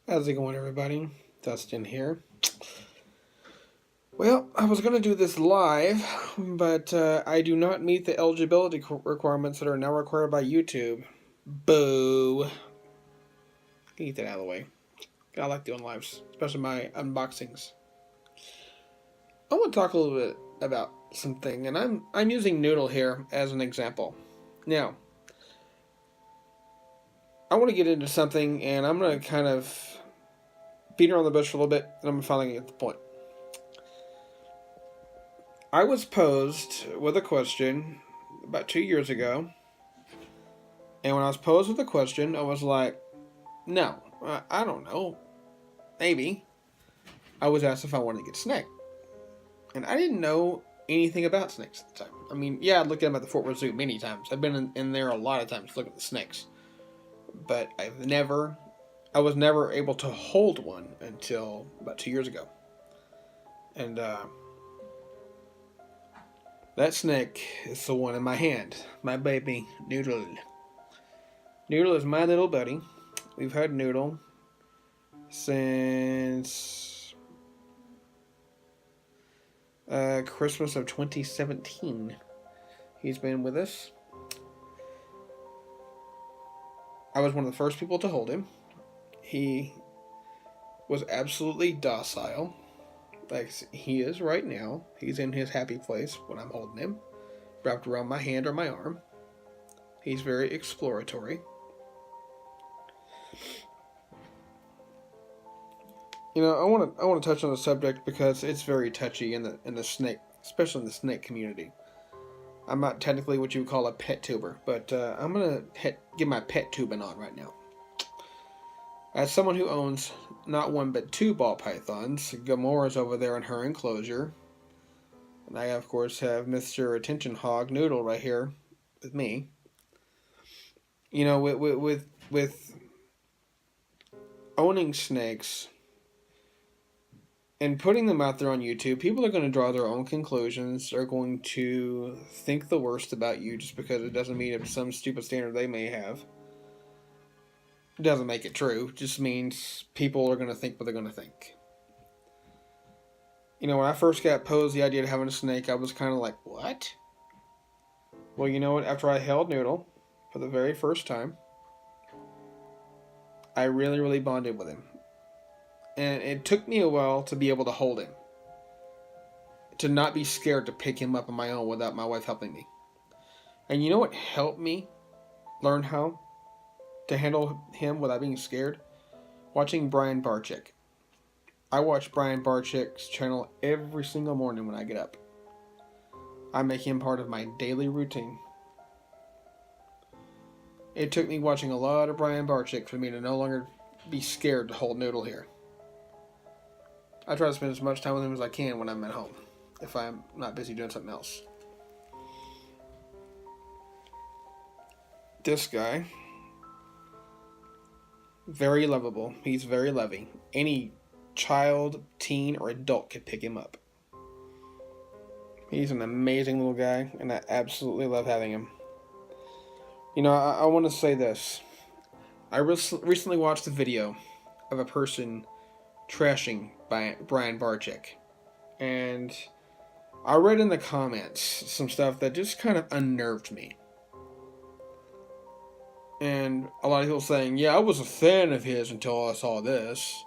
How's it going, everybody? Dustin here. Well, I was going to do this live, but I do not meet the eligibility requirements that are now required by YouTube. Boo. Get that out of the way. I like doing lives, especially my unboxings. I want to talk a little bit about something, and I'm using Noodle here as an example. Now, I want to get into something, and I'm going to kind of beat around the bush for a little bit, and I'm finally going to get the point. I was posed with a question about 2 years ago, and when I was posed with the question, I was like, no, I don't know, maybe. I was asked if I wanted to get a snake, and I didn't know anything about snakes at the time. I mean, yeah, I'd looked at them at the Fort Worth Zoo many times. I've been in there a lot of times looking at the snakes, but I was never able to hold one until about 2 years ago, and that snake is the one in my hand. My baby, Noodle. Noodle is my little buddy. We've had Noodle since Christmas of 2017. He's been with us. I was one of the first people to hold him. He was absolutely docile, like he is right now. He's in his happy place when I'm holding him, wrapped around my hand or my arm. He's very exploratory. You know, I want to touch on the subject because it's very touchy in the snake, especially in the snake community. I'm not technically what you would call a pet tuber, but I'm gonna get my pet tubing on right now. As someone who owns not one but two ball pythons, Gamora's over there in her enclosure, and I of course have Mr. Attention Hog Noodle right here with me. You know, with owning snakes and putting them out there on YouTube, people are going to draw their own conclusions. They're going to think the worst about you just because it doesn't meet up to some stupid standard they may have. It doesn't make it true. It just means people are going to think what they're going to think. You know, when I first got posed the idea of having a snake, I was kind of like, what? Well, you know what? After I held Noodle for the very first time, I really, really bonded with him. And it took me a while to be able to hold him. To not be scared to pick him up on my own without my wife helping me. And you know what helped me learn how to handle him without being scared? Watching Barczyk. I watch Brian Barczyk's channel every single morning when I get up. I make him part of my daily routine. It took me watching a lot of Brian Barczyk for me to no longer be scared to hold Noodle here. I try to spend as much time with him as I can when I'm at home, if I'm not busy doing something else. This guy, very lovable. He's very loving. Any child, teen, or adult could pick him up. He's an amazing little guy, and I absolutely love having him. You know, I want to say this. I recently watched a video of a person trashing Brian Barczyk, and I read in the comments some stuff that just kind of unnerved me. And a lot of people saying, yeah, I was a fan of his until I saw this.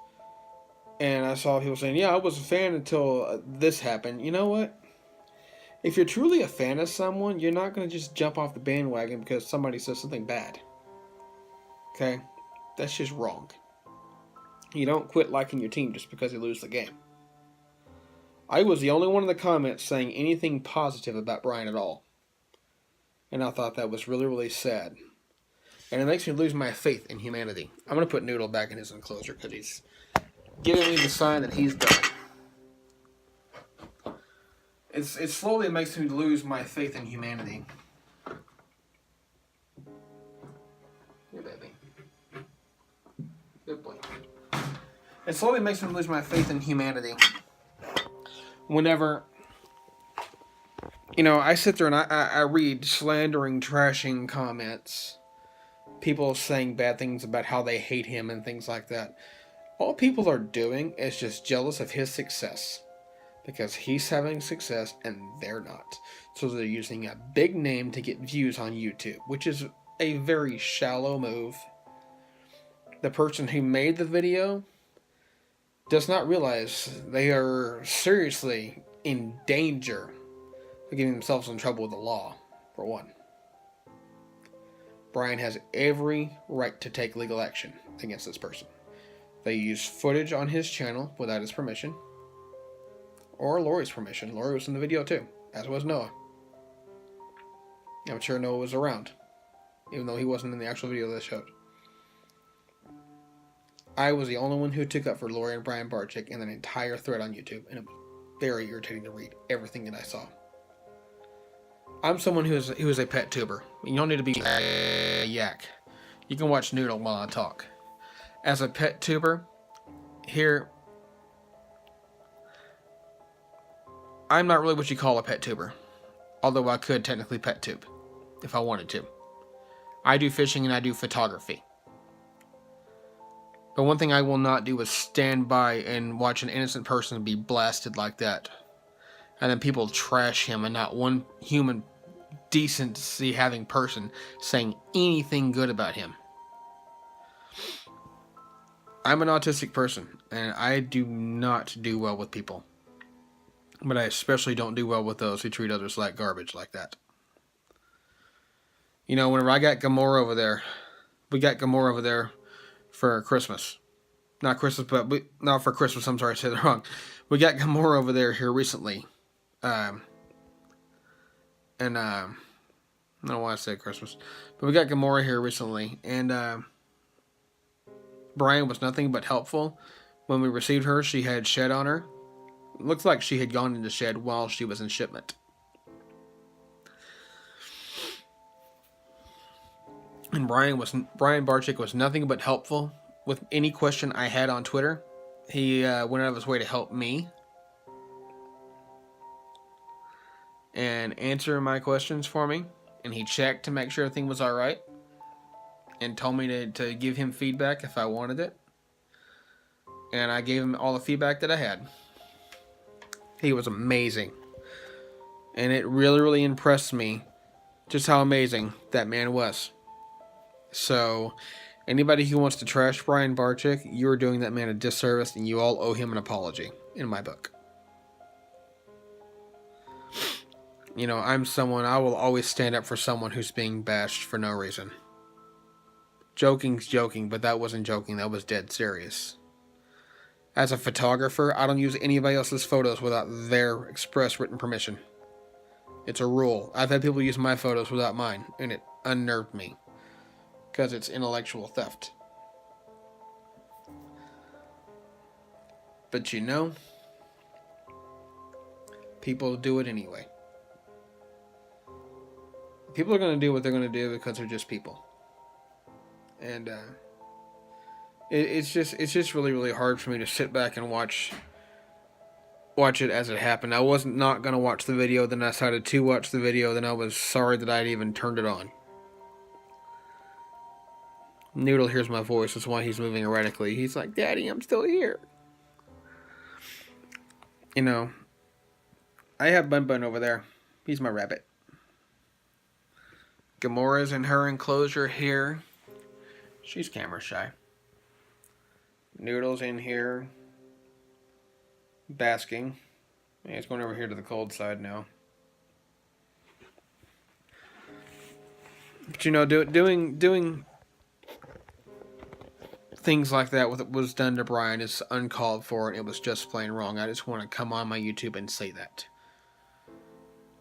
And I saw people saying, yeah, I was a fan until this happened. You know what? If you're truly a fan of someone, you're not going to just jump off the bandwagon because somebody says something bad. Okay? That's just wrong. You don't quit liking your team just because they lose the game. I was the only one in the comments saying anything positive about Brian at all. And I thought that was really, really sad. And it makes me lose my faith in humanity. I'm going to put Noodle back in his enclosure because he's giving me the sign that he's done. It slowly makes me lose my faith in humanity. Here, baby. Good boy. It slowly makes me lose my faith in humanity. Whenever, you know, I sit there and I read slandering, trashing comments. People saying bad things about how they hate him and things like that. All people are doing is just jealous of his success. Because he's having success and they're not. So they're using a big name to get views on YouTube, which is a very shallow move. The person who made the video does not realize they are seriously in danger of getting themselves in trouble with the law, for one. Brian has every right to take legal action against this person. They used footage on his channel without his permission. Or Lori's permission. Lori was in the video too, as was Noah. I'm sure Noah was around, even though he wasn't in the actual video that showed. I was the only one who took up for Lori and Brian Barczyk in an entire thread on YouTube, and it was very irritating to read everything that I saw. I'm someone who is a pet tuber. You don't need to be a yak. You can watch Noodle while I talk. As a pet tuber, here, I'm not really what you call a pet tuber, although I could technically pet tube if I wanted to. I do fishing and I do photography. But one thing I will not do is stand by and watch an innocent person be blasted like that. And then people trash him and not one human decency having person saying anything good about him. I'm an autistic person and I do not do well with people. But I especially don't do well with those who treat others like garbage like that. You know, whenever I got Gamora over there, we got Gamora over there for Christmas. Not Christmas, but not for Christmas, I'm sorry, I said it wrong. We got Gamora over there here recently. I don't know why I said Christmas. But we got Gamora here recently. And Brian was nothing but helpful. When we received her, she had shed on her. It looks like she had gone into shed while she was in shipment. And Brian Barczyk was nothing but helpful with any question I had on Twitter. He went out of his way to help me and answer my questions for me. And he checked to make sure everything was alright. And told me to give him feedback if I wanted it. And I gave him all the feedback that I had. He was amazing. And it really, really impressed me just how amazing that man was. So, anybody who wants to trash Brian Barczyk, you're doing that man a disservice and you all owe him an apology, in my book. You know, I will always stand up for someone who's being bashed for no reason. Joking's joking, but that wasn't joking, that was dead serious. As a photographer, I don't use anybody else's photos without their express written permission. It's a rule. I've had people use my photos without mine, and it unnerved me. Because it's intellectual theft. But you know, people do it anyway. People are going to do what they're going to do because they're just people. And, it's just really, really hard for me to sit back and watch it as it happened. I wasn't not going to watch the video, then I decided to watch the video, then I was sorry that I'd even turned it on. Noodle hears my voice, that's why he's moving erratically. He's like, Daddy, I'm still here. You know, I have Bun Bun over there. He's my rabbit. Gamora's in her enclosure here. She's camera shy. Noodle's in here, basking. Yeah, he's going over here to the cold side now. But you know, doing things like that was done to Brian is uncalled for, and it was just plain wrong. I just want to come on my YouTube and say that.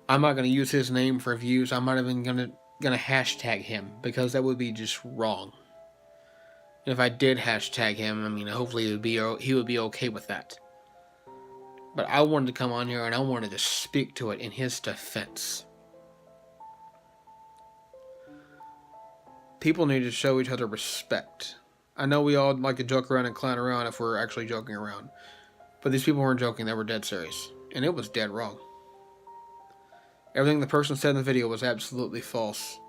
I'm not going to use his name for views. I'm not even going to hashtag him, because that would be just wrong. And if I did hashtag him, I mean, hopefully he would be okay with that. But I wanted to come on here and I wanted to speak to it in his defense. People need to show each other respect. I know we all like to joke around and clown around if we're actually joking around. But these people weren't joking, they were dead serious. And it was dead wrong. Everything the person said in the video was absolutely false.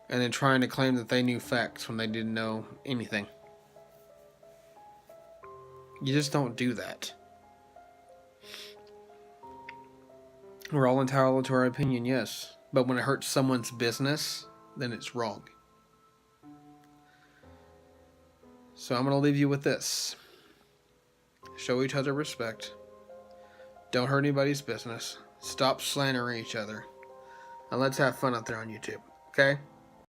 And then trying to claim that they knew facts when they didn't know anything. You just don't do that. We're all entitled to our opinion, yes. But when it hurts someone's business, then it's wrong. So I'm going to leave you with this. Show each other respect. Don't hurt anybody's business. Stop slandering each other. And let's have fun out there on YouTube. Okay?